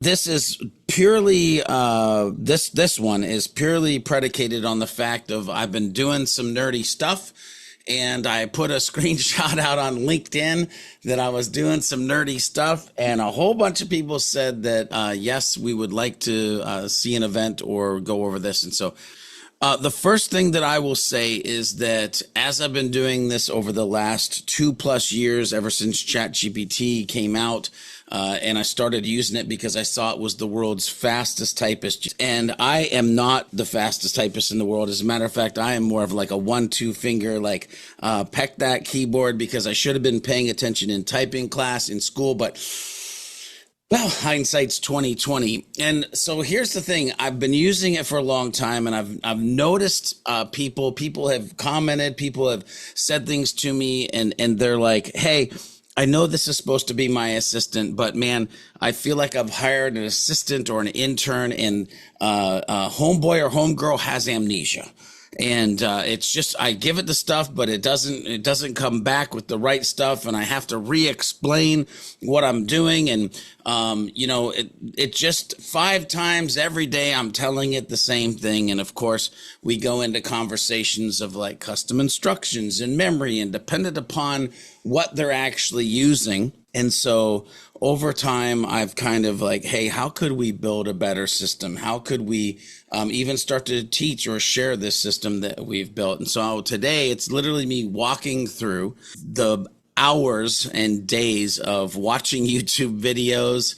This is purely this one is purely predicated on the fact of I've been doing some nerdy stuff, and I put a screenshot out on LinkedIn that I was doing some nerdy stuff, and a whole bunch of people said that yes, we would like to see an event or go over this. And so the first thing that I will say is that as I've been doing this over the last 2+ years, ever since ChatGPT came out, and I started using it because I saw it was the world's fastest typist. And I am not the fastest typist in the world. As a matter of fact, I am more of like a 1-2 finger, like peck that keyboard, because I should have been paying attention in typing class in school. But well, hindsight's 2020. And so here's the thing. I've been using it for a long time, and I've noticed people have commented, people have said things to me, and they're like, "Hey, I know this is supposed to be my assistant, but man, I feel like I've hired an assistant or an intern, and homeboy or homegirl has amnesia." And it's just, I give it the stuff, but it doesn't come back with the right stuff, and I have to re-explain what I'm doing. And it just 5 times every day I'm telling it the same thing. And of course, we go into conversations of like custom instructions and memory, and dependent upon what they're actually using. And so over time, I've kind of like, hey, how could we build a better system? How could we even start to teach or share this system that we've built? And so today, it's literally me walking through the hours and days of watching YouTube videos,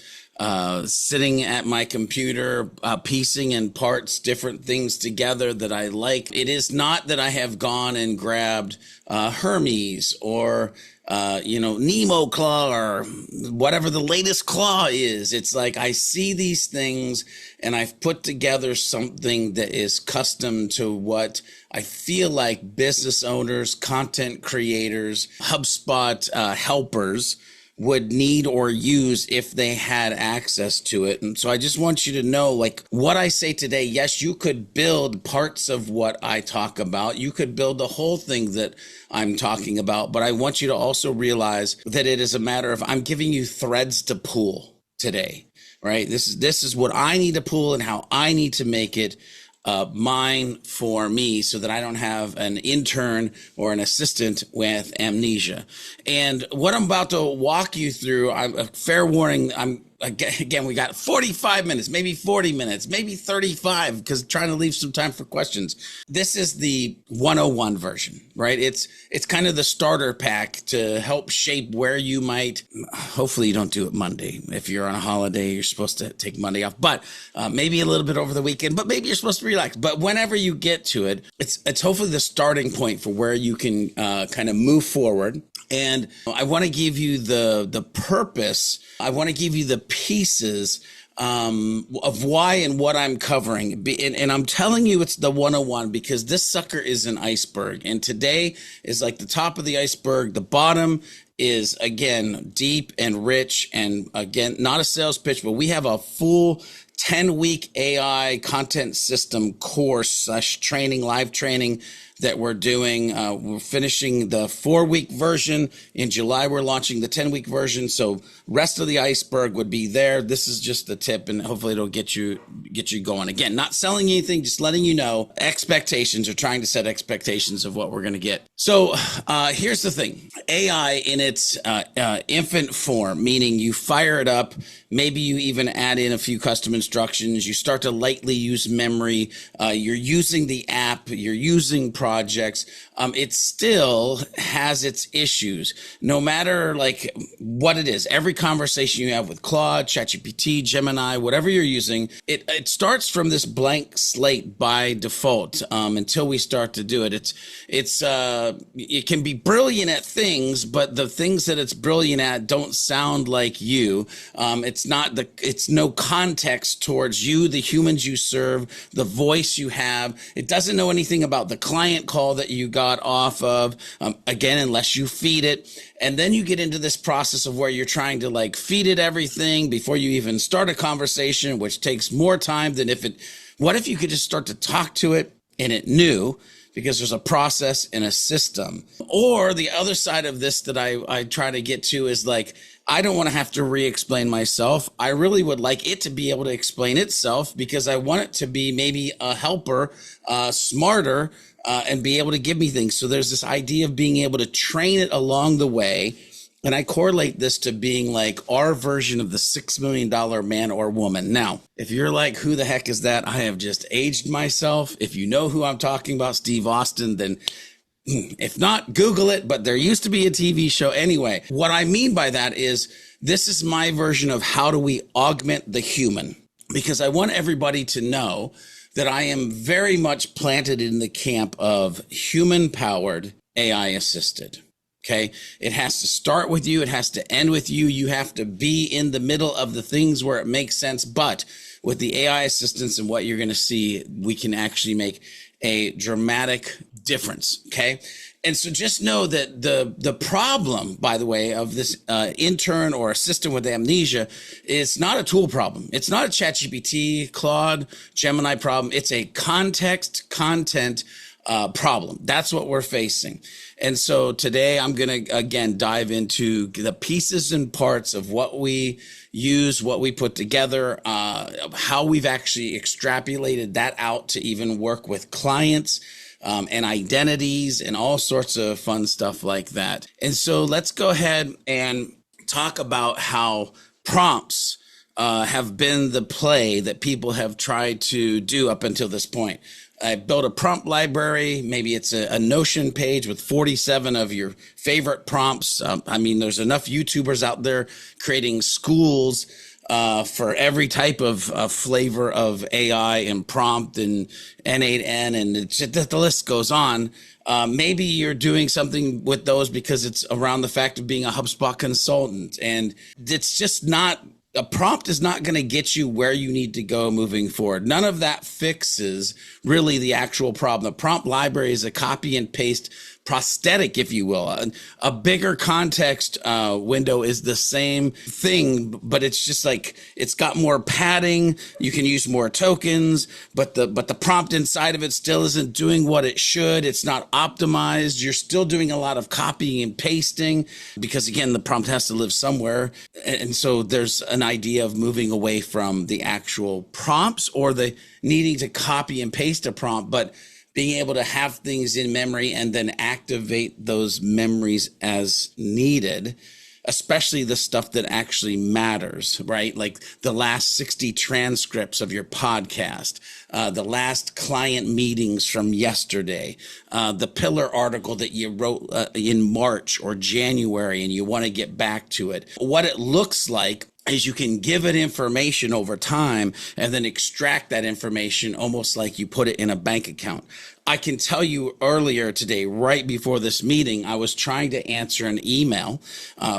sitting at my computer, piecing in parts, different things together that I like. It is not that I have gone and grabbed Hermes or Nemo claw or whatever the latest claw is. It's like I see these things and I've put together something that is custom to what I feel like business owners, content creators, HubSpot helpers would need or use if they had access to it. And so I just want you to know, like, what I say today, yes, you could build parts of what I talk about. You could build the whole thing that I'm talking about, but I want you to also realize that it is a matter of I'm giving you threads to pull today, right? This is what I need to pull and how I need to make it mine for me, so that I don't have an intern or an assistant with amnesia. And what I'm about to walk you through, I'm a fair warning. Again, we got 45 minutes, maybe 40 minutes, maybe 35, because trying to leave some time for questions. This is the 101 version, right? It's kind of the starter pack to help shape where you might, hopefully you don't do it Monday. If you're on a holiday, you're supposed to take Monday off, but maybe a little bit over the weekend, but maybe you're supposed to relax. But whenever you get to it, it's hopefully the starting point for where you can kind of move forward. And I want to give you the purpose. I want to give you the pieces of why and what I'm covering. And I'm telling you it's the 101 because this sucker is an iceberg. And today is like the top of the iceberg. The bottom is, again, deep and rich. And again, not a sales pitch, but we have a full 10-week AI content system course / training, live training that we're doing. We're finishing the 4-week version. In July, we're launching the 10-week version. So rest of the iceberg would be there. This is just the tip, and hopefully it'll get you going. Again, not selling anything, just letting you know expectations, or trying to set expectations of what we're going to get. So here's the thing. AI in its infant form, meaning you fire it up, maybe you even add in a few custom instructions, you start to lightly use memory, you're using the app, you're using projects, it still has its issues. No matter like what it is, every conversation you have with Claude, ChatGPT, Gemini, whatever you're using, it starts from this blank slate by default until we start to do it. It can be brilliant at things, but the things that it's brilliant at don't sound like you. It's no context towards you, the humans you serve, the voice you have. It doesn't know anything about the client call that you got off of, again, unless you feed it. And then you get into this process of where you're trying to like feed it everything before you even start a conversation, which takes more time than what if you could just start to talk to it and it knew, because there's a process and a system. Or the other side of this that I try to get to is like, I don't want to have to re-explain myself. I really would like it to be able to explain itself because I want it to be maybe a helper, smarter, and be able to give me things. So there's this idea of being able to train it along the way. And I correlate this to being like our version of the $6 million man or woman. Now, if you're like, who the heck is that? I have just aged myself. If you know who I'm talking about, Steve Austin, then if not, Google it. But there used to be a TV show. Anyway, what I mean by that is this is my version of how do we augment the human? Because I want everybody to know that I am very much planted in the camp of human-powered, AI-assisted. Okay. It has to start with you. It has to end with you. You have to be in the middle of the things where it makes sense. But with the AI assistance and what you're going to see, we can actually make a dramatic difference. Okay. And so just know that the problem, by the way, of this intern or assistant with amnesia is not a tool problem. It's not a ChatGPT, Claude, Gemini problem. It's a content problem. That's what we're facing. And so today I'm going to, again, dive into the pieces and parts of what we use, what we put together, how we've actually extrapolated that out to even work with clients and identities and all sorts of fun stuff like that. And so let's go ahead and talk about how prompts have been the play that people have tried to do up until this point. I built a prompt library. Maybe it's a Notion page with 47 of your favorite prompts. I mean, there's enough YouTubers out there creating schools for every type of flavor of AI and prompt and N8N, and the list goes on. Maybe you're doing something with those because it's around the fact of being a HubSpot consultant, and it's just not. A prompt is not going to get you where you need to go moving forward. None of that fixes really the actual problem. The prompt library is a copy and paste prosthetic, if you will. A bigger context window is the same thing, but it's just like it's got more padding. You can use more tokens, but the prompt inside of it still isn't doing what it should. It's not optimized. You're still doing a lot of copying and pasting because, again, the prompt has to live somewhere. And so there's an idea of moving away from the actual prompts or the needing to copy and paste a prompt, but being able to have things in memory and then activate those memories as needed, especially the stuff that actually matters, right? Like the last 60 transcripts of your podcast, the last client meetings from yesterday, the pillar article that you wrote in March or January and you want to get back to it. What it looks like is you can give it information over time and then extract that information almost like you put it in a bank account. I can tell you earlier today, right before this meeting, I was trying to answer an email,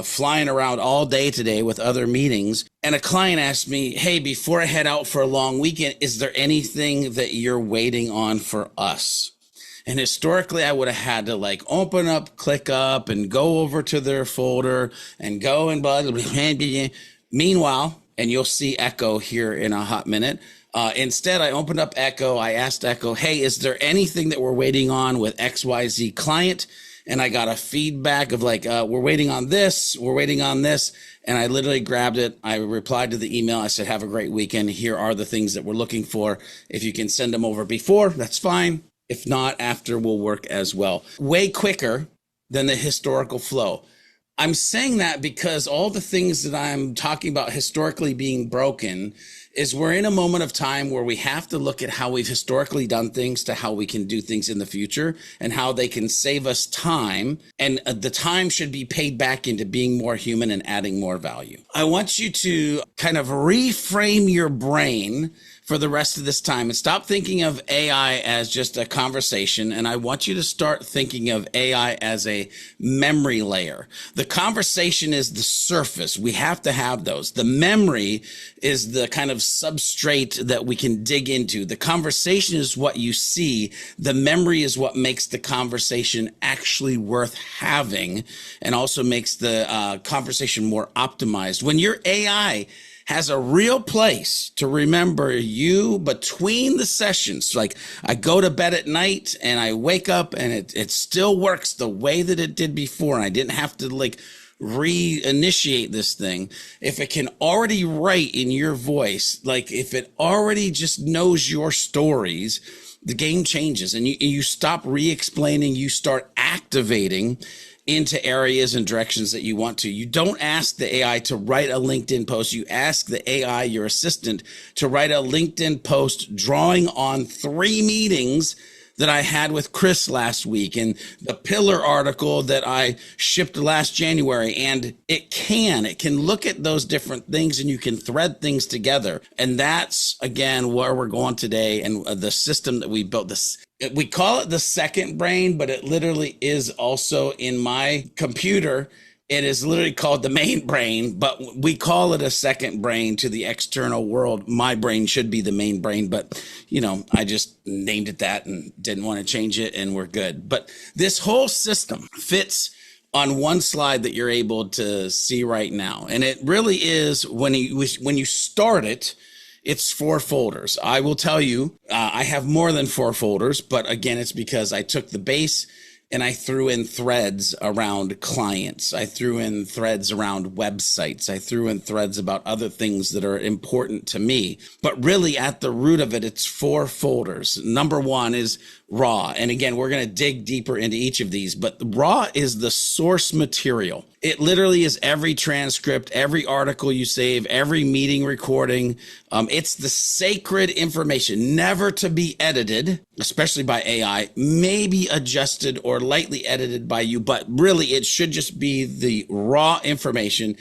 flying around all day today with other meetings. And a client asked me, hey, before I head out for a long weekend, is there anything that you're waiting on for us? And historically, I would have had to like open up, ClickUp, and go over to their folder and go and blah, blah, blah. Meanwhile, and you'll see Echo here in a hot minute. Instead, I opened up Echo. I asked Echo, hey, is there anything that we're waiting on with XYZ client? And I got a feedback of like, we're waiting on this. We're waiting on this. And I literally grabbed it. I replied to the email. I said, have a great weekend. Here are the things that we're looking for. If you can send them over before, that's fine. If not, after will work as well. Way quicker than the historical flow. I'm saying that because all the things that I'm talking about historically being broken is we're in a moment of time where we have to look at how we've historically done things to how we can do things in the future and how they can save us time. And the time should be paid back into being more human and adding more value. I want you to kind of reframe your brain for the rest of this time and stop thinking of AI as just a conversation. And I want you to start thinking of AI as a memory layer. The conversation is the surface. We have to have those. The memory is the kind of substrate that we can dig into. The conversation is what you see. The memory is what makes the conversation actually worth having and also makes the conversation more optimized. When your AI has a real place to remember you between the sessions. Like I go to bed at night and I wake up and it still works the way that it did before. And I didn't have to like reinitiate this thing, if it can already write in your voice, like if it already just knows your stories, the game changes, and you stop re-explaining, you start activating into areas and directions that you want to. You don't ask the AI to write a LinkedIn post. You ask the AI, your assistant, to write a LinkedIn post drawing on 3 meetings that I had with Chris last week and the pillar article that I shipped last January. And it can look at those different things, and you can thread things together. And that's, again, where we're going today, and the system that we built. This, we call it the second brain, but it literally is also in my computer. It is literally called the main brain, but we call it a second brain to the external world. My brain should be the main brain, but I just named it that and didn't want to change it, and we're good. But this whole system fits on one slide that you're able to see right now. And it really is, when you start it, it's 4 folders. I will tell you, I have more than 4 folders, but again, it's because I took the base and I threw in threads around clients. I threw in threads around websites. I threw in threads about other things that are important to me. But really, at the root of it, it's 4 folders. Number 1 is raw. And again, we're going to dig deeper into each of these, but raw is the source material. It literally is every transcript, every article you save, every meeting recording. It's the sacred information, never to be edited, especially by AI, maybe adjusted or lightly edited by you, but really it should just be the raw information.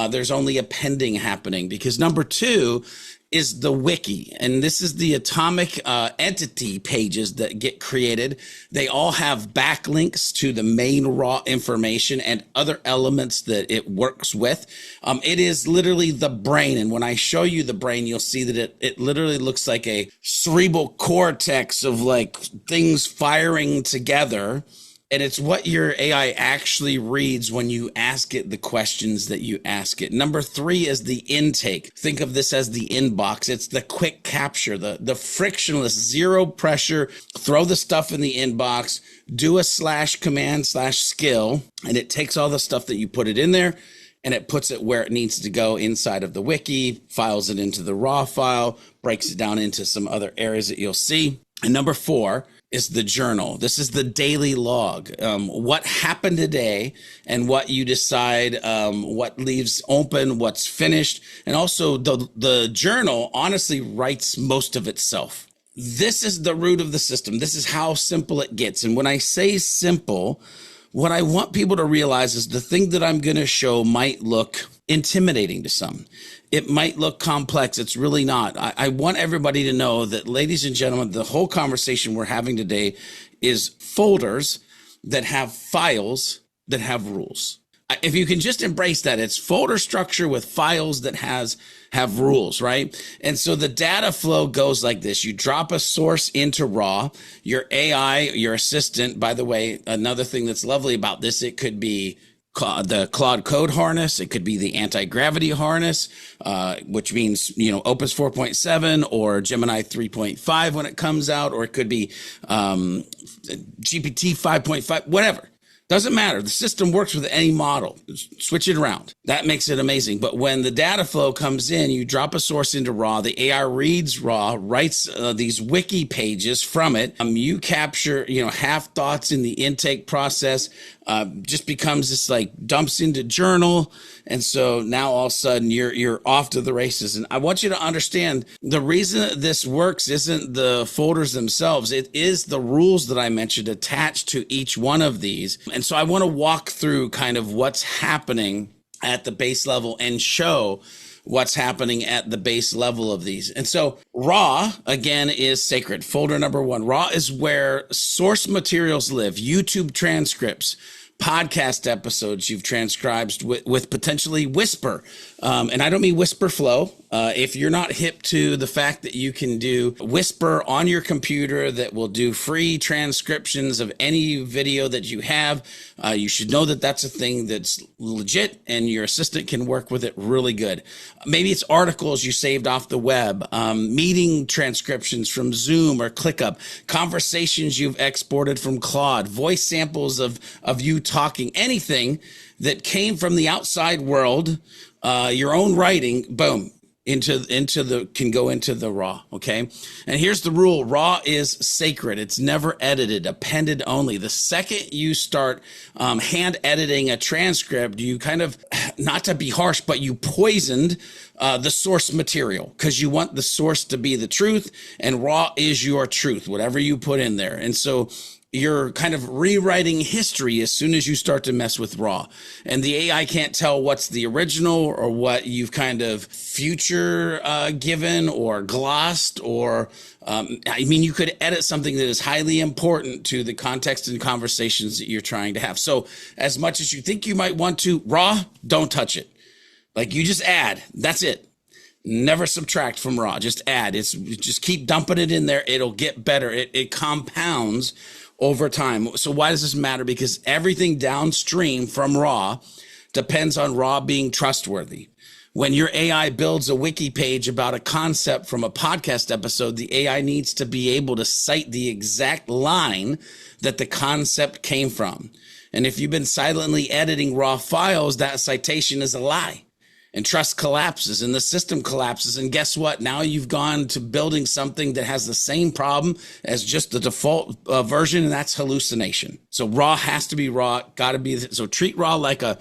There's only appending happening, because number 2 is the wiki. And this is the atomic entity pages that get created. They all have backlinks to the main raw information and other elements that it works with. It is literally the brain. And when I show you the brain, you'll see that it literally looks like a cerebral cortex of like things firing together. And it's what your AI actually reads when you ask it the questions that you ask it. Number 3 is the intake. Think of this as the inbox. It's the quick capture, the frictionless, zero pressure, throw the stuff in the inbox, do a /command/skill, and it takes all the stuff that you put it in there and it puts it where it needs to go inside of the wiki, files it into the raw file, breaks it down into some other areas that you'll see. And number 4 is the journal. This is the daily log. What happened today and what you decide, what leaves open, what's finished. And also the journal honestly writes most of itself. This is the root of the system. This is how simple it gets. And when I say simple, what I want people to realize is the thing that I'm going to show might look intimidating to some. It might look complex. It's really not. I want everybody to know that, ladies and gentlemen, the whole conversation we're having today is folders that have files that have rules. If you can just embrace that, it's folder structure with files that have rules, right? And so the data flow goes like this. You drop a source into raw. Your AI, your assistant, by the way, another thing that's lovely about this, it could be the Claude Code harness. It could be the anti-gravity harness, which means, Opus 4.7 or Gemini 3.5 when it comes out, or it could be GPT 5.5, whatever. Doesn't matter. The system works with any model. Switch it around. That makes it amazing. But when the data flow comes in, you drop a source into raw. The AI reads raw, writes these wiki pages from it. You capture, half thoughts in the intake process. Just becomes this dumps into journal. And so now all of a sudden you're off to the races. And I want you to understand the reason that this works isn't the folders themselves. It is the rules that I mentioned attached to each one of these. And so I want to walk through kind of what's happening at the base level and show what's happening at the base level of these. And so raw, again, is sacred. Folder number 1. Raw is where source materials live. YouTube transcripts, podcast episodes you've transcribed with potentially whisper. And I don't mean whisper flow. If you're not hip to the fact that you can do whisper on your computer that will do free transcriptions of any video that you have, you should know that that's a thing that's legit and your assistant can work with it really good. Maybe it's articles you saved off the web, meeting transcriptions from Zoom or ClickUp, conversations you've exported from Claude, voice samples of you talking, anything that came from the outside world, your own writing, boom, can go into the raw. Okay. And here's the rule. Raw is sacred. It's never edited, appended only. The second you start hand editing a transcript, you kind of, not to be harsh, but you poisoned the source material, because you want the source to be the truth, and raw is your truth, whatever you put in there. And so you're kind of rewriting history as soon as you start to mess with raw. And the AI can't tell what's the original or what you've kind of future given or glossed, or I mean, you could edit something that is highly important to the context and conversations that you're trying to have. So as much as you think you might want to, raw, don't touch it. Like, you just add, that's it. Never subtract from raw, just add. Just keep dumping it in there. It'll get better. It compounds over time. So why does this matter? Because everything downstream from raw depends on raw being trustworthy. When your AI builds a wiki page about a concept from a podcast episode, the AI needs to be able to cite the exact line that the concept came from. And if you've been silently editing raw files, that citation is a lie. And trust collapses and the system collapses. And guess what? Now you've gone to building something that has the same problem as just the default version, and that's hallucination. So raw has to be raw, got to be. So treat raw like a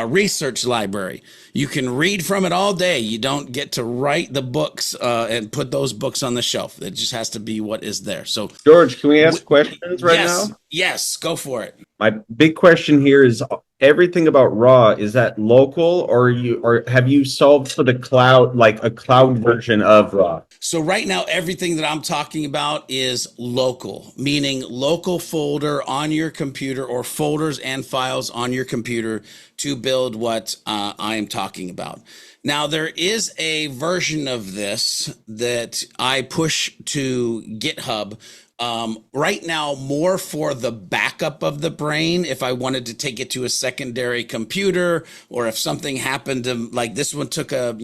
research library. You can read from it all day. You don't get to write the books and put those books on the shelf. It just has to be what is there. So, George, can we ask questions right now? Yes, go for it. My big question here is, everything about raw, is that local, or have you solved for the cloud, like a cloud version of raw? So right now, everything that I'm talking about is local, meaning local folder on your computer, or folders and files on your computer to build what I am talking about. Now, there is a version of this that I push to GitHub right now, more for the backup of the brain. If I wanted to take it to a secondary computer, or if something happened to, like this one took a,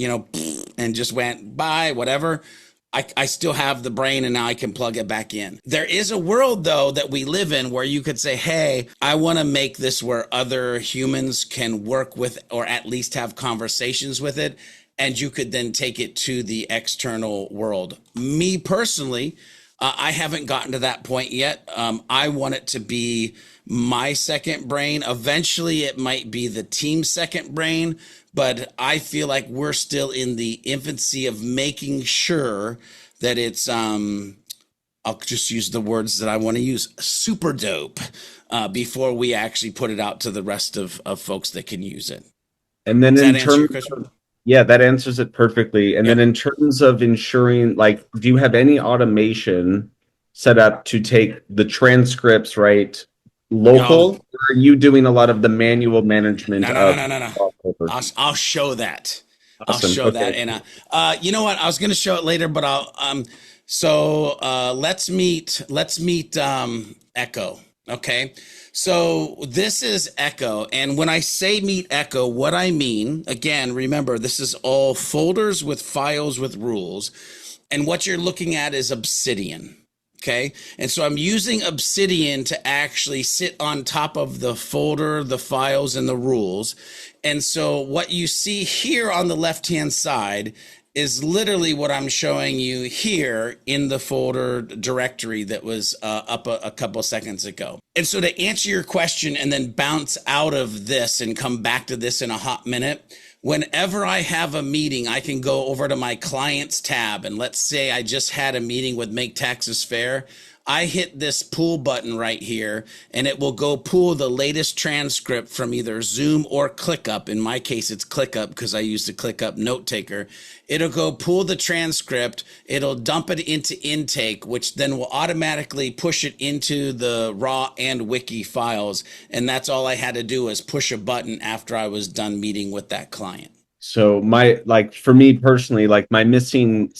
and just went by, whatever, I still have the brain, and now I can plug it back in. There is a world, though, that we live in where you could say, hey, I want to make this where other humans can work with, or at least have conversations with it. And you could then take it to the external world. Me personally, I haven't gotten to that point yet. I want it to be my second brain. Eventually, it might be the team's second brain, but I feel like we're still in the infancy of making sure that it's, I'll just use the words that I want to use, super dope, before we actually put it out to the rest of folks that can use it. And then in terms of, yeah, that answers it perfectly. And then in terms of ensuring, like, do you have any automation set up to take the transcripts, right, local? Or are you doing a lot of the manual management? No. I'll show that. Awesome. I'll show that. And you know what? I was going to show it later, but let's meet Echo. Okay. So this is Echo. And when I say meet Echo, what I mean, again, remember, this is all folders with files with rules. And what you're looking at is Obsidian. Okay. And so I'm using Obsidian to actually sit on top of the folder, the files, and the rules. And so what you see here on the left-hand side is literally what I'm showing you here in the folder directory that was up a couple of seconds ago. And so to answer your question and then bounce out of this and come back to this in a hot minute, whenever I have a meeting, I can go over to my clients tab. And let's say I just had a meeting with Make Taxes Fair. I hit this pull button right here, and it will go pull the latest transcript from either Zoom or ClickUp. In my case, it's ClickUp because I use the ClickUp note taker. It'll go pull the transcript. It'll dump it into intake, which then will automatically push it into the raw and wiki files. And that's all I had to do was push a button after I was done meeting with that client. So for me personally, like my missing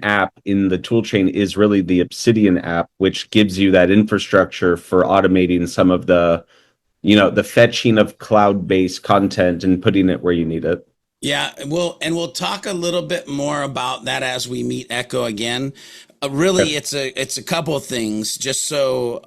app in the toolchain is really the Obsidian app, which gives you that infrastructure for automating some of the, the fetching of cloud-based content and putting it where you need it. Yeah, we'll talk a little bit more about that as we meet Echo again. Really, Okay. it's a couple of things, just so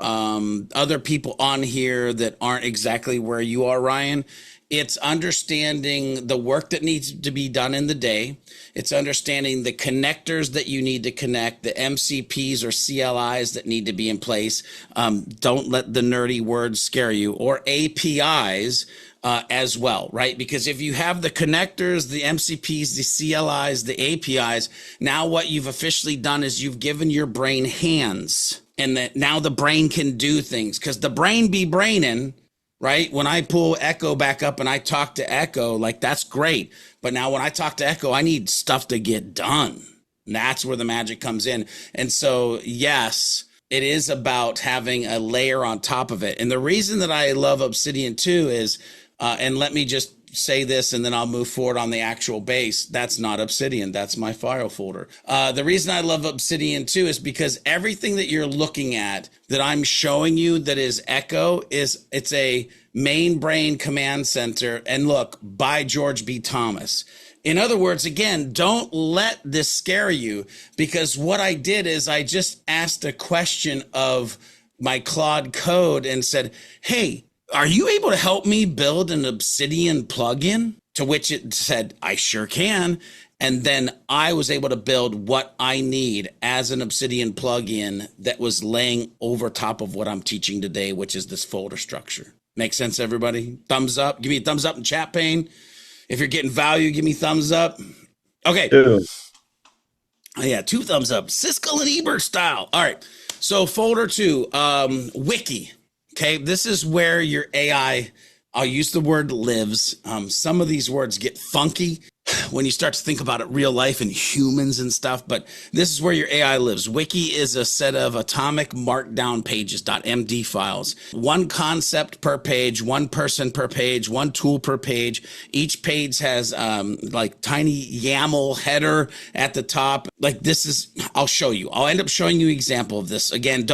other people on here that aren't exactly where you are, Ryan. It's understanding the work that needs to be done in the day. It's understanding the connectors that you need to connect, the MCPs or CLIs that need to be in place. Don't let the nerdy words scare you, or APIs as well, right? Because if you have the connectors, the MCPs, the CLIs, the APIs, now what you've officially done is you've given your brain hands, and that now the brain can do things, because the brain be braining, right? When I pull Echo back up and I talk to Echo, like, that's great. But now when I talk to Echo, I need stuff to get done. And that's where the magic comes in. And so, yes, it is about having a layer on top of it. And the reason that I love Obsidian too is, and let me just say this and then I'll move forward on the actual base. That's not Obsidian. That's my file folder. The reason I love Obsidian too is because everything that you're looking at that I'm showing you that is Echo it's a main brain command center. And look, by George B. Thomas. In other words, again, don't let this scare you, because what I did is I just asked a question of my Claude code and said, hey, are you able to help me build an Obsidian plugin? To which it said, I sure can. And then I was able to build what I need as an Obsidian plugin that was laying over top of what I'm teaching today, which is this folder structure. Make sense, everybody? Thumbs up. Give me a thumbs up in chat pane. If you're getting value, give me thumbs up. Okay. Dude. Oh, yeah, 2 thumbs up. Siskel and Ebert style. All right. So folder 2, wiki. Okay, this is where your AI, I'll use the word lives. Some of these words get funky when you start to think about it, real life and humans and stuff, but this is where your AI lives. Wiki is a set of atomic markdown pages, .md files. One concept per page, one person per page, one tool per page. Each page has like tiny YAML header at the top. Like this is, I'll show you. I'll end up showing you an example of this. Again,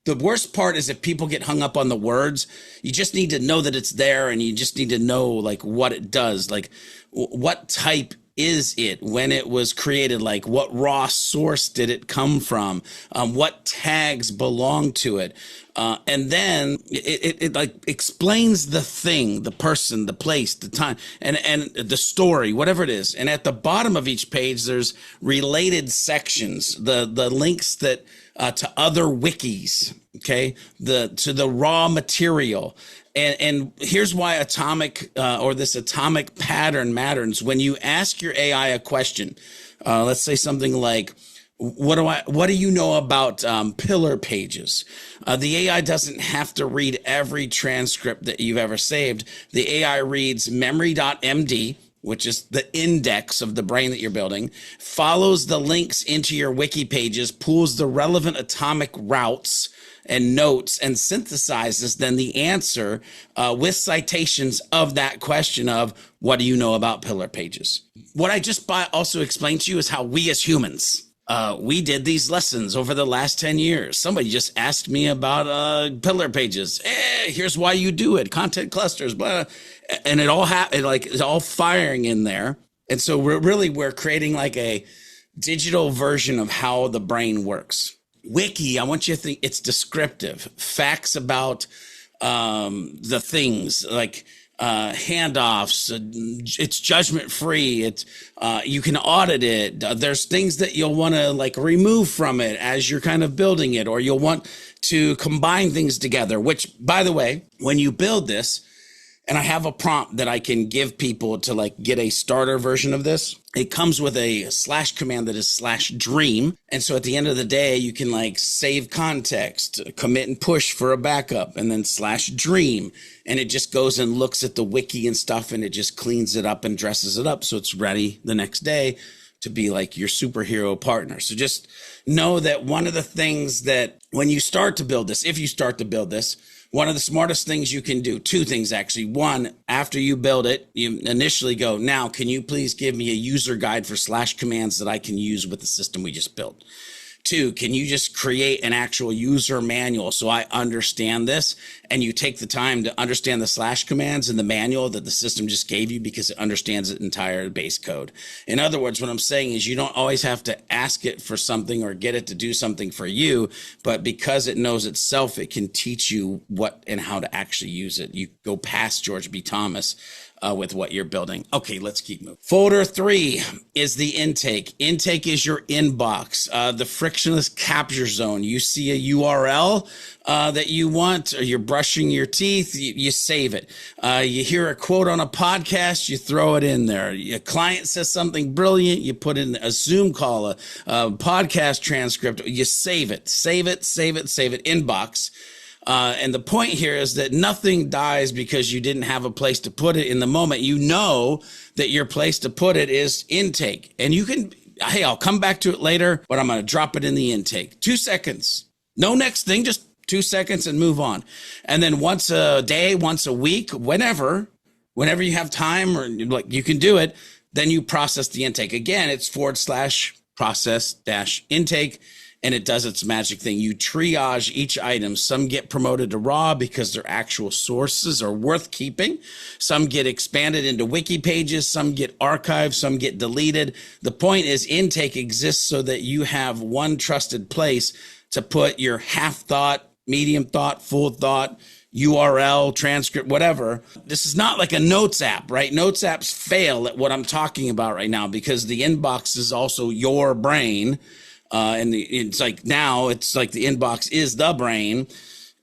the worst part is if people get hung up on the words. You just need to know that it's there, and you just need to know like what it does. Like what type is it when it was created? Like what raw source did it come from? What tags belong to it? And then it like explains the thing, the person, the place, the time, and the story, whatever it is. And at the bottom of each page, there's related sections, the links that to other wikis, okay, to the raw material. And here's why atomic or this atomic pattern matters. When you ask your AI a question, let's say something like, what do you know about pillar pages? The AI doesn't have to read every transcript that you've ever saved. The AI reads memory.md, which is the index of the brain that you're building, follows the links into your wiki pages, pulls the relevant atomic routes and notes, and synthesizes then the answer with citations of that question of, what do you know about pillar pages? What I just also explained to you is how we as humans, we did these lessons over the last 10 years. Somebody just asked me about pillar pages. Here's why you do it. Content clusters, blah. And it all like it's all firing in there. And so we're creating like a digital version of how the brain works. Wiki, I want you to think it's descriptive. Facts about the things, like handoffs. It's judgment free. It's you can audit it. There's things that you'll want to like remove from it as you're kind of building it, or you'll want to combine things together. Which, by the way, when you build this, and I have a prompt that I can give people to like get a starter version of this. It comes with a / command that is /dream. And so at the end of the day, you can like save context, commit and push for a backup, and then /dream. And it just goes and looks at the wiki and stuff, and it just cleans it up and dresses it up so it's ready the next day to be like your superhero partner. So just know that one of the things that when you start to build this, if you start to build this, one of the smartest things you can do, 2 things actually. One, after you build it, you initially go, now, can you please give me a user guide for / commands that I can use with the system we just built? 2, can you just create an actual user manual so I understand this? And you take the time to understand the slash commands in the manual that the system just gave you because it understands the entire base code. In other words, what I'm saying is you don't always have to ask it for something or get it to do something for you, but because it knows itself, it can teach you what and how to actually use it. You go past George B. Thomas with what you're building. Okay, let's keep moving. Folder 3 is the intake. Intake is your inbox, the frictionless capture zone. You see a URL that you want, or you're brushing your teeth, you save it. You hear a quote on a podcast, you throw it in there. A client says something brilliant, you put in a Zoom call, a podcast transcript, you save it, inbox. And the point here is that nothing dies because you didn't have a place to put it in the moment. You know that your place to put it is intake. And you can, hey, I'll come back to it later, but I'm going to drop it in the intake. 2 seconds. No next thing, just 2 seconds and move on. And then once a day, once a week, whenever you have time or like you can do it, then you process the intake. Again, it's /process-intake. And it does its magic thing. You triage each item. Some get promoted to raw because their actual sources are worth keeping. Some get expanded into wiki pages. Some get archived. Some get deleted. The point is intake exists so that you have one trusted place to put your half thought, medium thought, full thought, URL, transcript, whatever. This is not like a notes app, right? Notes apps fail at what I'm talking about right now because the inbox is also your brain. And it's like the inbox is the brain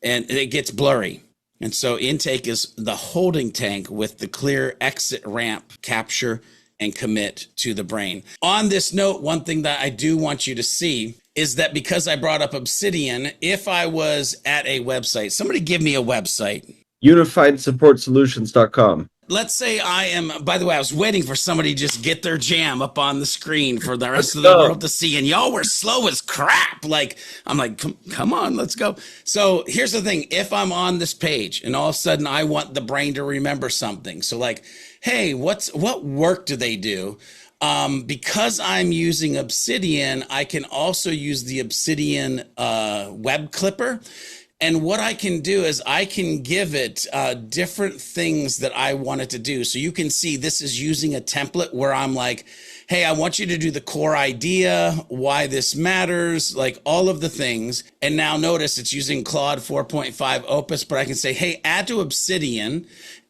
and it gets blurry. And so intake is the holding tank with the clear exit ramp, capture and commit to the brain. On this note, one thing that I do want you to see is that because I brought up Obsidian, if I was at a website, somebody give me a website. UnifiedSupportSolutions.com. Let's say I am, by the way, I was waiting for somebody to just get their jam up on the screen for the rest of the world to see. And y'all were slow as crap. I'm like, come on, let's go. So here's the thing. If I'm on this page and all of a sudden I want the brain to remember something. So like, hey, what work do they do? Because I'm using Obsidian, I can also use the Obsidian web clipper. And what I can do is I can give it different things that I want it to do. So you can see this is using a template where I'm like, hey, I want you to do the core idea, why this matters, like all of the things. And now notice it's using Claude 4.5 Opus, but I can say, hey, add to Obsidian.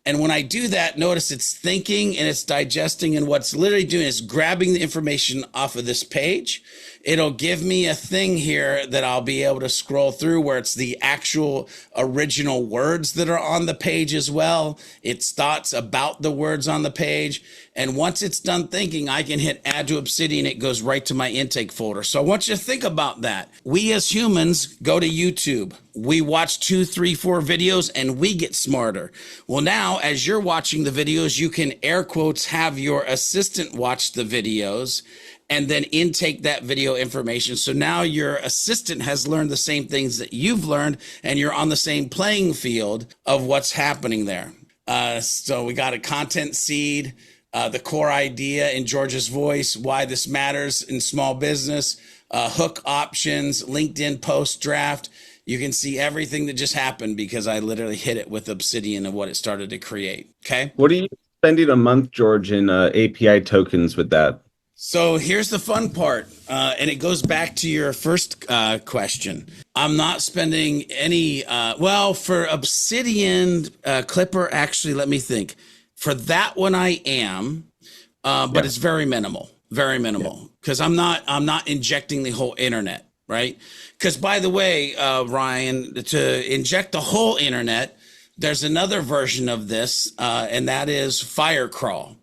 And when I do that, notice it's thinking and it's digesting. And what's literally doing is grabbing the information off of this page. It'll give me a thing here that I'll be able to scroll through where it's the actual original words that are on the page as well. It's thoughts about the words on the page. And once it's done thinking, I can hit add to Obsidian. It goes right to my intake folder. So I want you to think about that. We as humans go to YouTube. We watch 2, 3, 4 videos and we get smarter. Well, now as you're watching the videos, you can air quotes have your assistant watch the videos and then intake that video information. So now your assistant has learned the same things that you've learned and you're on the same playing field of what's happening there. So we got a content seed, the core idea in George's voice, why this matters in small business, hook options, LinkedIn post draft. You can see everything that just happened because I literally hit it with Obsidian and what it started to create. Okay. What are you spending a month, George, in API tokens with that? So here's the fun part, and it goes back to your first question. I'm not spending any, for Obsidian Clipper, actually, let me think. For that one, I am, but it's very minimal, because I'm not injecting the whole internet, right? Because by the way, Ryan, to inject the whole internet, there's another version of this, and that is Firecrawl.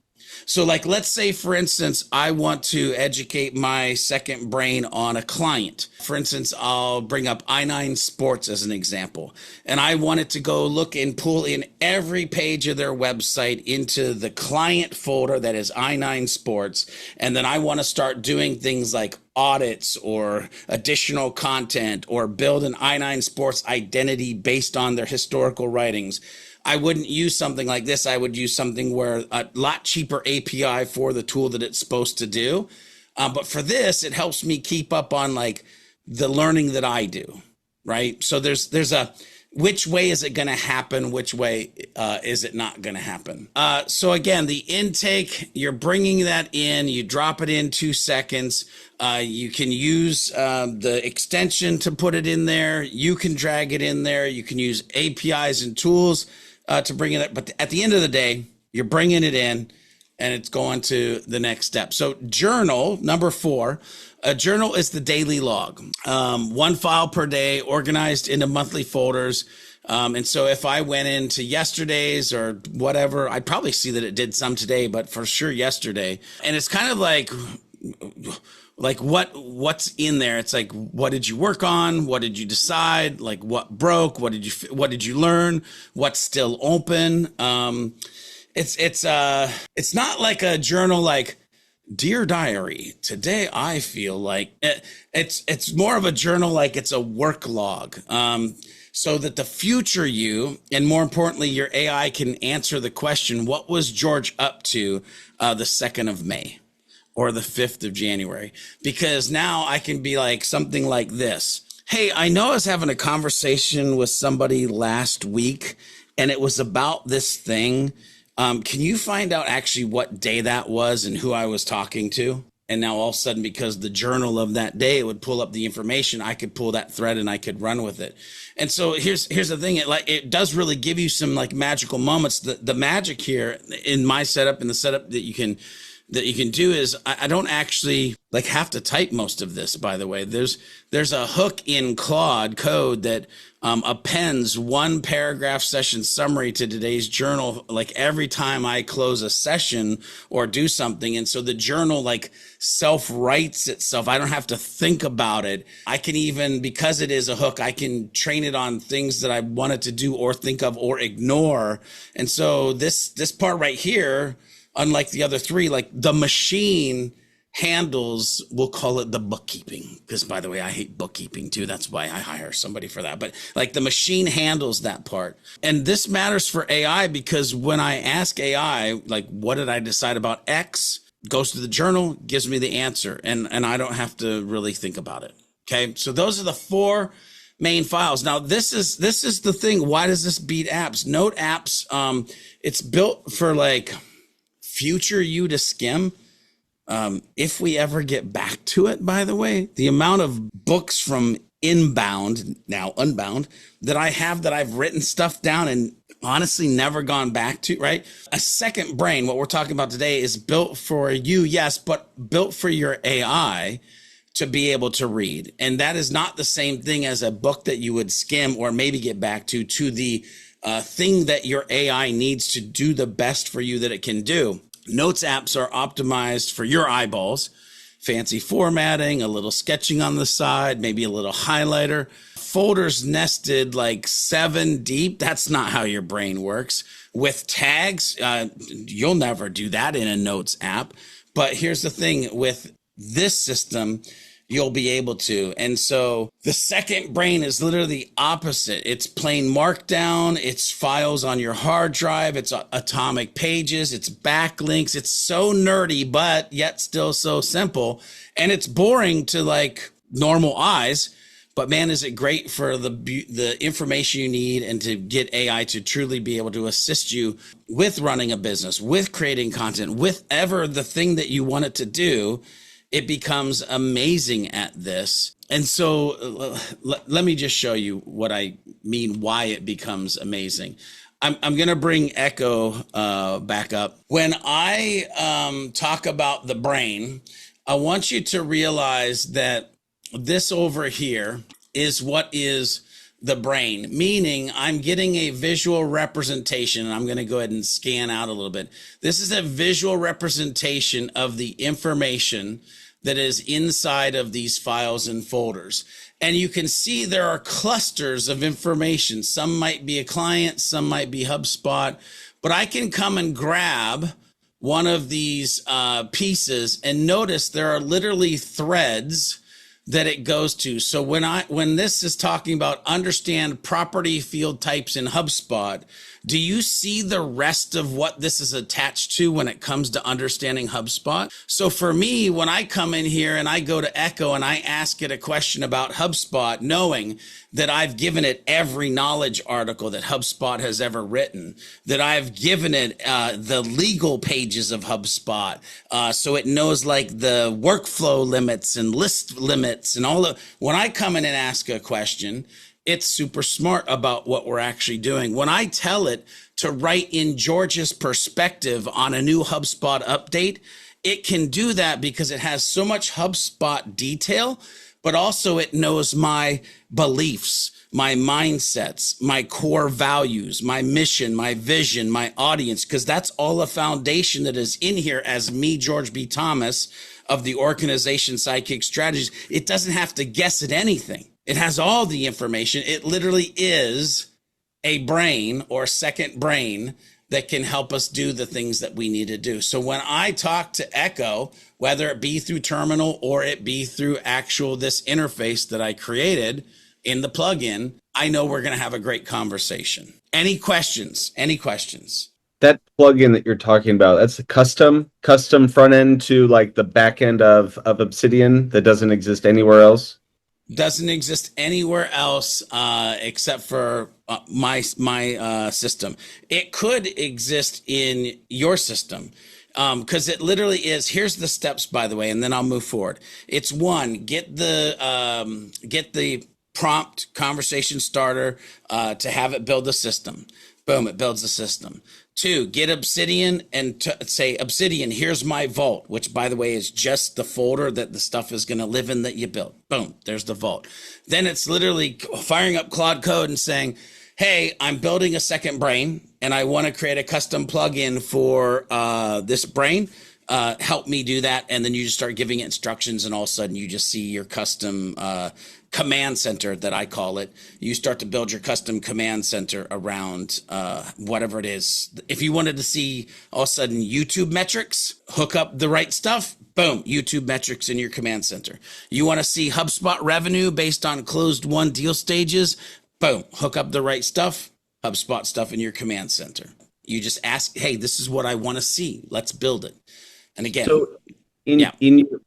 So like, let's say, for instance, I want to educate my second brain on a client. For instance, I'll bring up I9 Sports as an example. And I want it to go look and pull in every page of their website into the client folder that is I9 Sports. And then I want to start doing things like audits or additional content or build an I9 Sports identity based on their historical writings. I wouldn't use something like this. I would use something where a lot cheaper API for the tool that it's supposed to do. But for this, it helps me keep up on like the learning that I do, right? So there's a, which way is it going to happen? Which way is it not going to happen? So again, the intake, you're bringing that in, you drop it in 2 seconds. You can use the extension to put it in there. You can drag it in there. You can use APIs and tools to bring it up. But at the end of the day, you're bringing it in and it's going to the next step. So journal, number 4, a journal is the daily log, 1 file per day, organized into monthly folders. And so if I went into yesterday's or whatever, I'd probably see that it did some today, but for sure yesterday. And it's kind of like what's in there. It's like, what did you work on? What did you decide? Like what broke? What did you learn? What's still open? It's not like a journal like, Dear Diary, today I feel like it's more of a journal, like it's a work log, so that the future you, and more importantly, your AI can answer the question, what was George up to the 2nd of May or the 5th of January? Because now I can be like something like this. Hey, I know I was having a conversation with somebody last week and it was about this thing. Can you find out actually what day that was and who I was talking to? And now all of a sudden, because the journal of that day, it would pull up the information, I could pull that thread and I could run with it. And so here's the thing. It does really give you some like magical moments. The magic here in my setup and the setup that you can do is I don't actually like have to type most of this, by the way. There's a hook in Claude code that appends 1 paragraph session summary to today's journal, like every time I close a session or do something. And so the journal like self-writes itself. I don't have to think about it. I can even, because it is a hook, I can train it on things that I wanted to do or think of or ignore. And so this part right here, unlike the other 3, like the machine handles, we'll call it the bookkeeping, because by the way, I hate bookkeeping too. That's why I hire somebody for that. But like the machine handles that part. And this matters for AI because when I ask AI, like, what did I decide about X? Goes to the journal, gives me the answer, and I don't have to really think about it. Okay. So those are the 4 main files. Now this is the thing. Why does this beat apps? Note apps, it's built for like future you to skim. If we ever get back to it, by the way, the amount of books from Inbound, now Unbound, that I've written stuff down and honestly never gone back to, right? A second brain, what we're talking about today, is built for you, yes, but built for your AI to be able to read. And that is not the same thing as a book that you would skim or maybe get back to the thing that your AI needs to do the best for you that it can do. Notes apps are optimized for your eyeballs, fancy formatting, a little sketching on the side, maybe a little highlighter, folders nested like 7 deep. That's not how your brain works. With tags, you'll never do that in a notes app. But here's the thing, with this system, you'll be able to. And so the second brain is literally the opposite. It's plain markdown. It's files on your hard drive. It's atomic pages. It's backlinks. It's so nerdy, but yet still so simple. And it's boring to like normal eyes. But man, is it great for the information you need and to get AI to truly be able to assist you with running a business, with creating content, with ever the thing that you want it to do. It becomes amazing at this. And so let me just show you what I mean, why it becomes amazing. I'm going to bring Echo back up. When I talk about the brain, I want you to realize that this over here is what is the brain, meaning I'm getting a visual representation, and I'm going to go ahead and scan out a little bit. This is a visual representation of the information that is inside of these files and folders. And you can see there are clusters of information. Some might be a client, some might be HubSpot, but I can come and grab one of these pieces and notice there are literally threads that it goes to. So when this is talking about understand property field types in HubSpot, Do you see the rest of what this is attached to when it comes to understanding HubSpot? So for me, when I come in here and I go to Echo and I ask it a question about HubSpot, knowing that I've given it every knowledge article that HubSpot has ever written, that I've given it the legal pages of HubSpot, so it knows like the workflow limits and list limits and all of, when I come in and ask a question, it's super smart about what we're actually doing. When I tell it to write in George's perspective on a new HubSpot update, it can do that because it has so much HubSpot detail, but also it knows my beliefs, my mindsets, my core values, my mission, my vision, my audience, because that's all a foundation that is in here as me, George B. Thomas of the organization Sidekick Strategies. It doesn't have to guess at anything. It has all the information. It literally is a brain or second brain that can help us do the things that we need to do. So when I talk to Echo, whether it be through Terminal or it be through actual this interface that I created in the plugin, I know we're going to have a great conversation. Any questions? Any questions? That plugin that you're talking about, that's a custom front end to like the back end of Obsidian that doesn't exist anywhere else. Doesn't exist anywhere else except for my system. It could exist in your system because it literally is. Here's the steps, by the way, and then I'll move forward. It's one, get the prompt conversation starter to have it build the system. Boom, it builds the system. 2, get Obsidian and say, Obsidian, here's my vault, which, by the way, is just the folder that the stuff is going to live in that you built. Boom, there's the vault. Then it's literally firing up Claude Code and saying, hey, I'm building a second brain, and I want to create a custom plugin for this brain. Help me do that. And then you just start giving it instructions, and all of a sudden you just see your custom command center, that I call it. You start to build your custom command center around whatever it is. If you wanted to see all of a sudden YouTube metrics, hook up the right stuff, boom, YouTube metrics in your command center. You want to see HubSpot revenue based on closed won deal stages, boom, hook up the right stuff, HubSpot stuff in your command center. You just ask, hey, this is what I want to see. Let's build it. And again, so in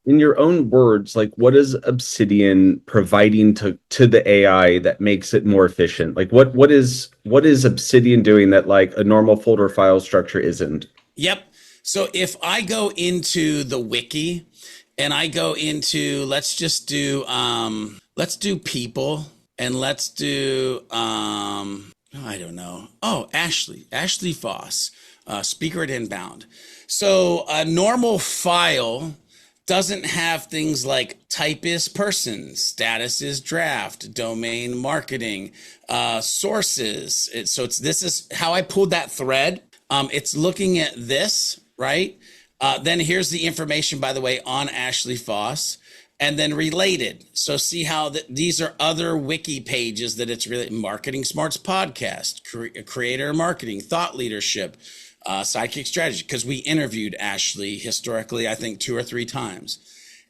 your own words, like what is Obsidian providing to the AI that makes it more efficient? Like what is Obsidian doing that like a normal folder file structure isn't? Yep. So if I go into the wiki and I go into, let's do people, and let's do I don't know. Oh, Ashley Foss, speaker at Inbound. So a normal file doesn't have things like type is person, status is draft, domain marketing, sources. This is how I pulled that thread. It's looking at this, right? Then here's the information, by the way, on Ashley Foss, and then related. So see how these are other wiki pages that it's really Marketing Smarts podcast, creator marketing, thought leadership, Sidekick Strategy, because we interviewed Ashley historically, I think 2 or 3 times.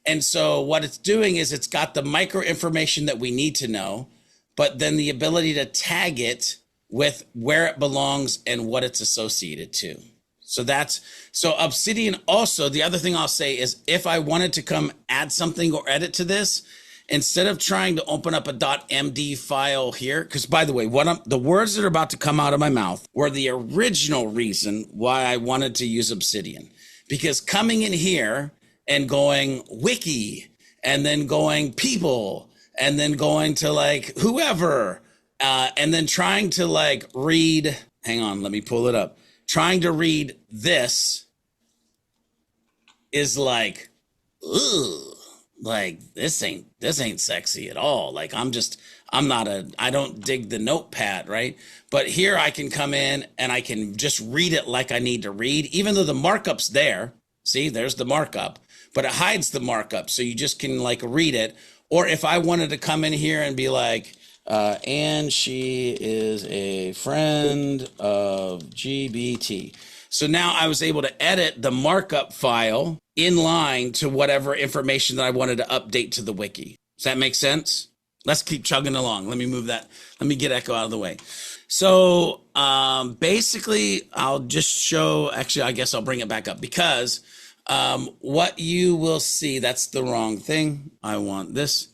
And so what it's doing is it's got the micro information that we need to know, but then the ability to tag it with where it belongs and what it's associated to. So Obsidian also, the other thing I'll say is if I wanted to come add something or edit to this, instead of trying to open up a .md file here, because by the way, the words that are about to come out of my mouth were the original reason why I wanted to use Obsidian. Because coming in here and going wiki, and then going people, and then going to like whoever, and then trying to like read, hang on, let me pull it up. Trying to read this is like, ugh. Like this ain't sexy at all. Like I don't dig the notepad, right? But here I can come in and I can just read it like I need to read, even though the markup's there. See, there's the markup, but it hides the markup. So you just can like read it. Or if I wanted to come in here and be like, and she is a friend of GBT. So now I was able to edit the markup file in line to whatever information that I wanted to update to the wiki. Does that make sense? Let's keep chugging along. Let me move that. Let me get Echo out of the way. So basically, I'll just show, actually, I guess I'll bring it back up because what you will see, that's the wrong thing. I want this.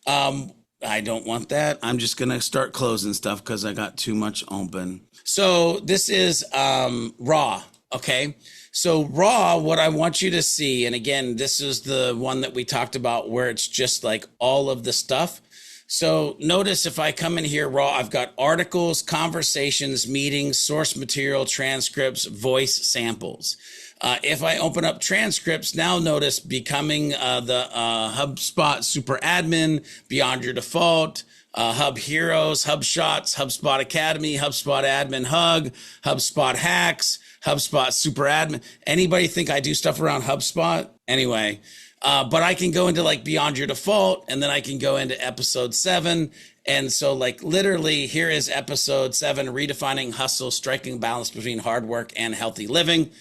I don't want that. I'm just going to start closing stuff because I got too much open. So this is raw. Okay. So raw, what I want you to see, and again, this is the one that we talked about where it's just like all of the stuff. So notice if I come in here raw, I've got articles, conversations, meetings, source material, transcripts, voice samples. If I open up transcripts, now notice becoming the HubSpot super admin, beyond your default, Hub Heroes, Hub Shots, HubSpot Academy, HubSpot Admin Hug, HubSpot Hacks, HubSpot super admin. Anybody think I do stuff around HubSpot? Anyway. But I can go into like beyond your default, and then I can go into episode 7. And so like literally here is episode 7, redefining hustle, striking balance between hard work and healthy living.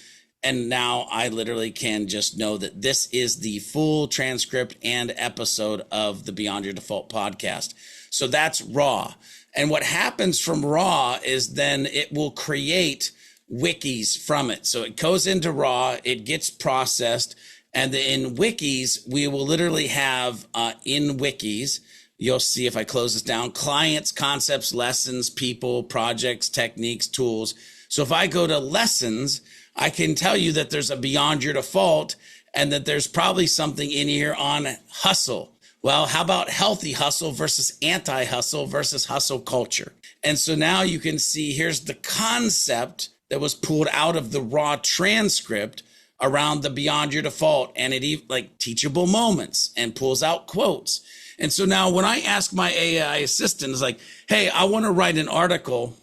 And now I literally can just know that this is the full transcript and episode of the Beyond Your Default podcast. So that's raw. And what happens from raw is then it will create wikis from it. So it goes into raw, it gets processed. And in wikis, we will literally have in wikis, you'll see if I close this down, clients, concepts, lessons, people, projects, techniques, tools. So if I go to lessons, I can tell you that there's a beyond your default and that there's probably something in here on hustle. Well, how about healthy hustle versus anti-hustle versus hustle culture? And so now you can see here's the concept that was pulled out of the raw transcript around the beyond your default, and it like teachable moments and pulls out quotes. And so now when I ask my AI assistant, it's like, hey, I want to write an article.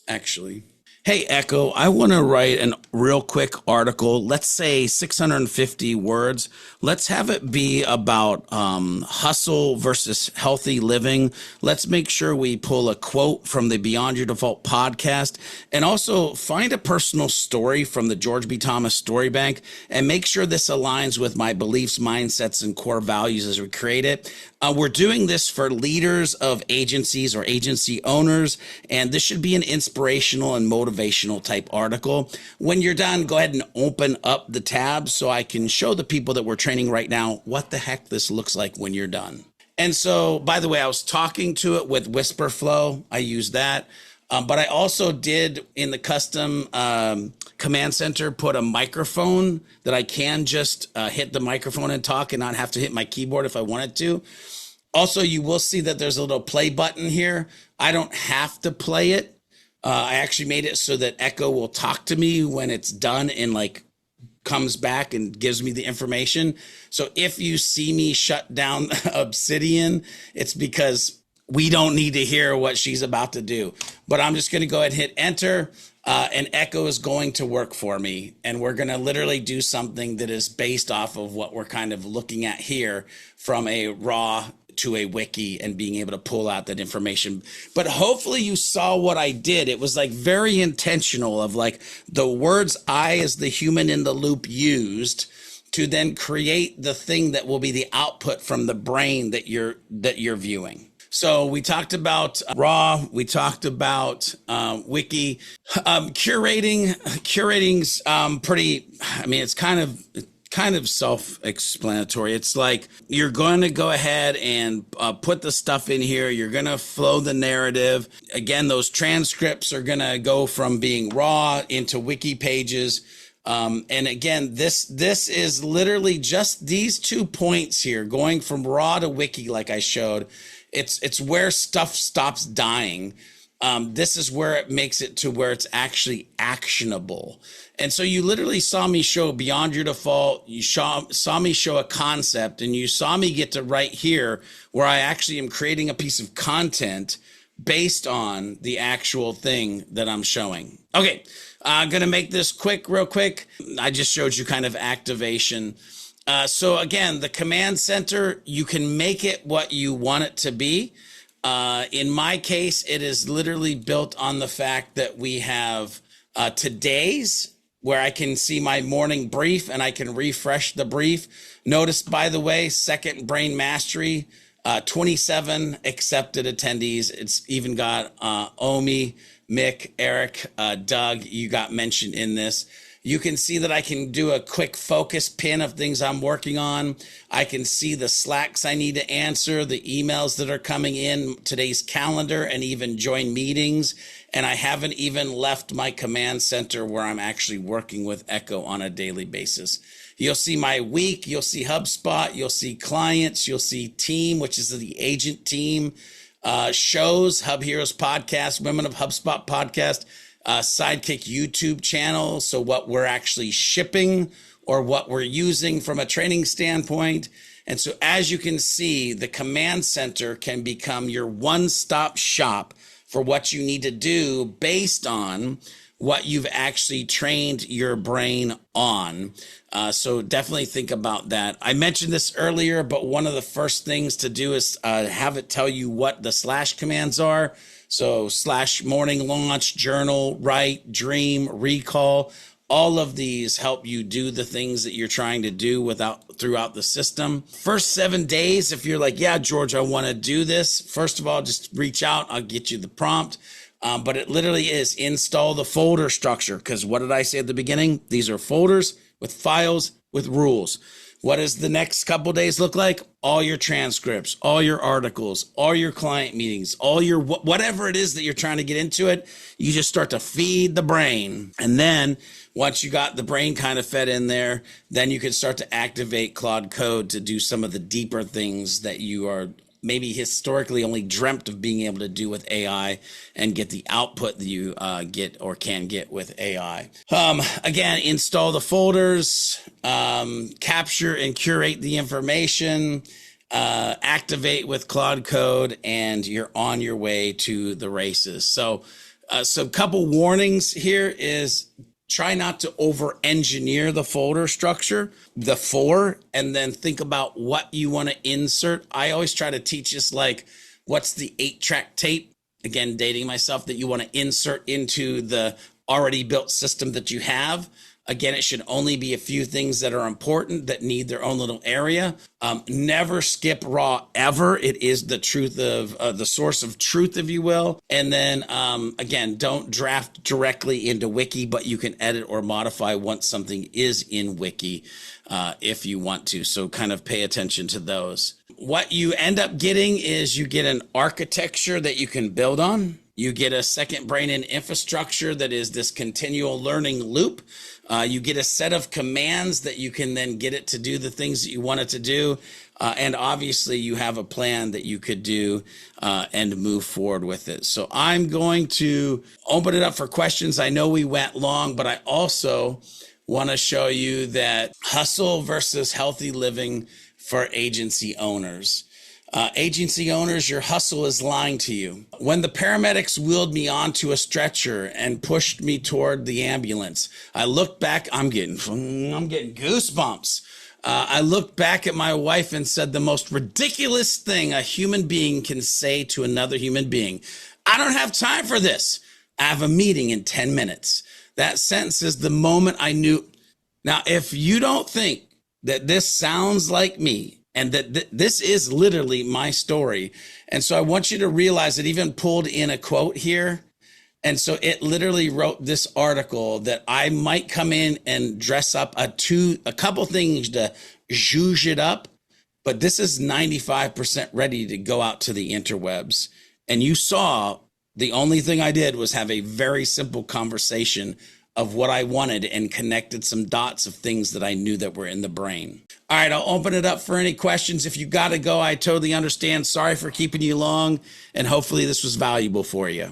Actually, hey, Echo, I want to write a real quick article. Let's say 650 words. Let's have it be about hustle versus healthy living. Let's make sure we pull a quote from the Beyond Your Default podcast, and also find a personal story from the George B. Thomas Story Bank, and make sure this aligns with my beliefs, mindsets, and core values as we create it. We're doing this for leaders of agencies or agency owners, and this should be an inspirational and motivational type article. When you're done, go ahead and open up the tab so I can show the people that we're training right now what the heck this looks like when you're done. And so, by the way, I was talking to it with Whisper Flow. I use that. But I also did in the custom command center put a microphone that I can just hit the microphone and talk and not have to hit my keyboard if I wanted to. Also, you will see that there's a little play button here. I don't have to play it. I actually made it so that Echo will talk to me when it's done and like comes back and gives me the information. So if you see me shut down Obsidian, it's because we don't need to hear what she's about to do. But I'm just going to go ahead and hit enter, and Echo is going to work for me. And we're going to literally do something that is based off of what we're kind of looking at here from a raw to a wiki and being able to pull out that information. But hopefully you saw what I did. It was like very intentional of like the words I as the human in the loop used to then create the thing that will be the output from the brain that you're viewing. So we talked about raw, we talked about wiki, curating's pretty, I mean, it's kind of self-explanatory. It's like you're going to go ahead and put the stuff in here. You're going to flow the narrative. Again, those transcripts are going to go from being raw into wiki pages. And again, this is literally just these 2 points here, going from raw to wiki, like I showed. It's where stuff stops dying. This is where it makes it to where it's actually actionable. And so you literally saw me show beyond your default. You saw me show a concept, and you saw me get to right here where I actually am creating a piece of content based on the actual thing that I'm showing. Okay, I'm going to make this real quick. I just showed you kind of activation. So again, the command center, you can make it what you want it to be. In my case, it is literally built on the fact that we have today's, where I can see my morning brief and I can refresh the brief. Notice, by the way, second brain mastery. 27 accepted attendees. It's even got Omi, Mick, Eric, Doug, you got mentioned in this. You can see that I can do a quick focus pin of things I'm working on. I can see the Slacks I need to answer, the emails that are coming in, today's calendar, and even join meetings. And I haven't even left my command center where I'm actually working with Echo on a daily basis. You'll see my week, you'll see HubSpot, you'll see clients, you'll see team, which is the agent team, shows, Hub Heroes podcast, Women of HubSpot podcast, Sidekick YouTube channel. So what we're actually shipping or what we're using from a training standpoint. And so as you can see, the command center can become your one-stop shop for what you need to do based on what you've actually trained your brain on. So definitely think about that. I mentioned this earlier, but one of the first things to do is have it tell you what the slash commands are. So slash morning launch, journal, write, dream, recall. All of these help you do the things that you're trying to do throughout the system. First 7 days, if you're like, yeah, George, I want to do this. First of all, just reach out. I'll get you the prompt. But it literally is install the folder structure. Because what did I say at the beginning? These are folders with files with rules. What does the next couple days look like? All your transcripts, all your articles, all your client meetings, all your whatever it is that you're trying to get into it, you just start to feed the brain. And then once you got the brain kind of fed in there, then you can start to activate Claude Code to do some of the deeper things that you are maybe historically only dreamt of being able to do with AI and get the output that you get or can get with AI. Again, install the folders, capture and curate the information, activate with Claude Code, and you're on your way to the races. So a couple warnings here is try not to over-engineer the folder structure, the four, and then think about what you want to insert. I always try to teach this like, what's the 8-track tape? Again, dating myself, that you want to insert into the already built system that you have. Again, it should only be a few things that are important that need their own little area. Never skip raw ever. It is the truth of the source of truth, if you will. And then again, don't draft directly into Wiki, but you can edit or modify once something is in Wiki if you want to. So kind of pay attention to those. What you end up getting is you get an architecture that you can build on. You get a second brain and infrastructure that is this continual learning loop. You get a set of commands that you can then get it to do the things that you want it to do. And obviously you have a plan that you could do and move forward with it. So I'm going to open it up for questions. I know we went long, but I also want to show you that hustle versus healthy living for agency owners. Agency owners, your hustle is lying to you. When the paramedics wheeled me onto a stretcher and pushed me toward the ambulance, I looked back, I'm getting goosebumps. I looked back at my wife and said the most ridiculous thing a human being can say to another human being. I don't have time for this. I have a meeting in 10 minutes. That sentence is the moment I knew. Now, if you don't think that this sounds like me, and that this is literally my story. And so I want you to realize it even pulled in a quote here. And so it literally wrote this article that I might come in and dress up a couple things to zhuzh it up, but this is 95% ready to go out to the interwebs. And you saw the only thing I did was have a very simple conversation of what I wanted and connected some dots of things that I knew that were in the brain. All right, I'll open it up for any questions. If you got to go, I totally understand. Sorry for keeping you long, and hopefully this was valuable for you.